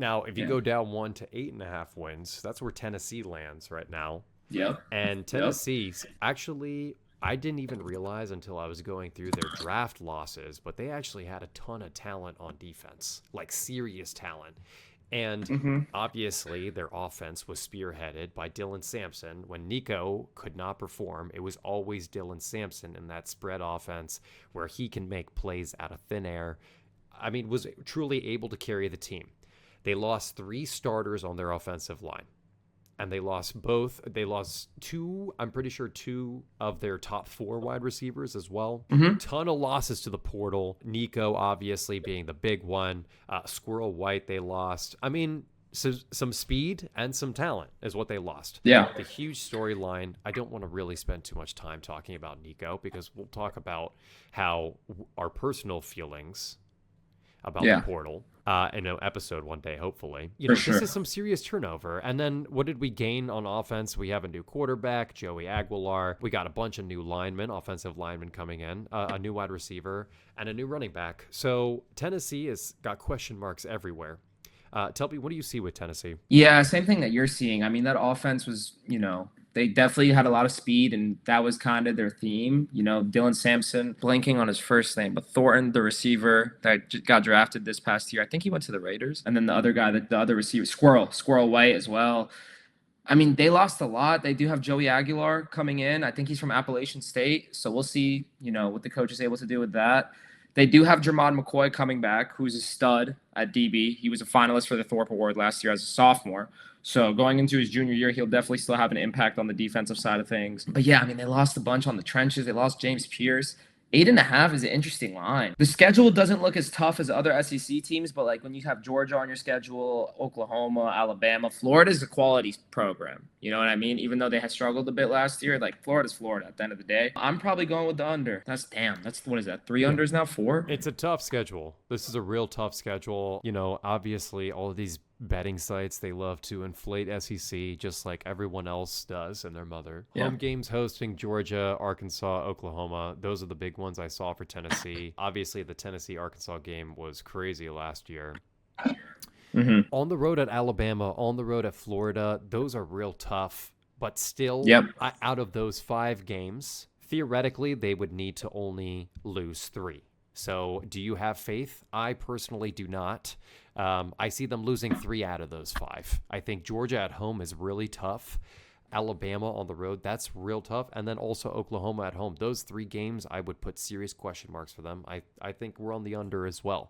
Now, if you Yeah. go down 1 to 8.5 wins, that's where Tennessee lands right now. Yep. And Yep. Tennessee's actually, I didn't even realize until I was going through their draft losses, but they actually had a ton of talent on defense, like serious talent. And Hmm. obviously, their offense was spearheaded by Dylan Sampson. When Nico could not perform, it was always Dylan Sampson in that spread offense where he can make plays out of thin air. I mean, was truly able to carry the team. They lost 3 starters on their offensive line, and they lost two, I'm pretty sure two of their top 4 wide receivers as well. Hmm. Ton of losses to the portal, Nico obviously being the big one. Squirrel White they lost. I mean, so some speed and some talent is what they lost. Yeah. The huge storyline, I don't want to really spend too much time talking about Nico because we'll talk about how our personal feelings about the Yeah. portal in an episode one day, hopefully. For This sure. is some serious turnover. And then what did we gain on offense? We have a new quarterback, Joey Aguilar. We got a bunch of new linemen, offensive linemen coming in, a new wide receiver, and a new running back. So Tennessee has got question marks everywhere. Tell me, what do you see with Tennessee? Yeah, same thing that you're seeing. I mean, that offense was, they definitely had a lot of speed, and that was kind of their theme. Dylan Sampson, blanking on his first name, but Thornton, the receiver that got drafted this past year. I think he went to the Raiders. And then the other guy, the other receiver, Squirrel White as well. I mean, they lost a lot. They do have Joey Aguilar coming in. I think he's from Appalachian State. So we'll see, what the coach is able to do with that. They do have Jermod McCoy coming back, who's a stud at DB. He was a finalist for the Thorpe Award last year as a sophomore. So going into his junior year, he'll definitely still have an impact on the defensive side of things. But yeah, I mean, they lost a bunch on the trenches. They lost James Pierce. 8.5 is an interesting line. The schedule doesn't look as tough as other SEC teams, but like when you have Georgia on your schedule, Oklahoma, Alabama, Florida's a quality program. You know what I mean? Even though they had struggled a bit last year, like Florida's Florida at the end of the day. I'm probably going with the under. That's what is that? Three Yeah. unders now? Four? It's a tough schedule. This is a real tough schedule. Obviously, all of these betting sites, they love to inflate SEC just like everyone else does and their mother. Yeah. Home games hosting Georgia, Arkansas, Oklahoma. Those are the big ones I saw for Tennessee. Obviously, the Tennessee Arkansas game was crazy last year. Mm-hmm. On the road at Alabama, on the road at Florida, those are real tough. But still, Yep. out of those 5 games, theoretically, they would need to only lose 3. So do you have faith? I personally do not. I see them losing 3 out of those 5. I think Georgia at home is really tough. Alabama on the road, that's real tough. And then also Oklahoma at home. Those 3 games, I would put serious question marks for them. I think we're on the under as well.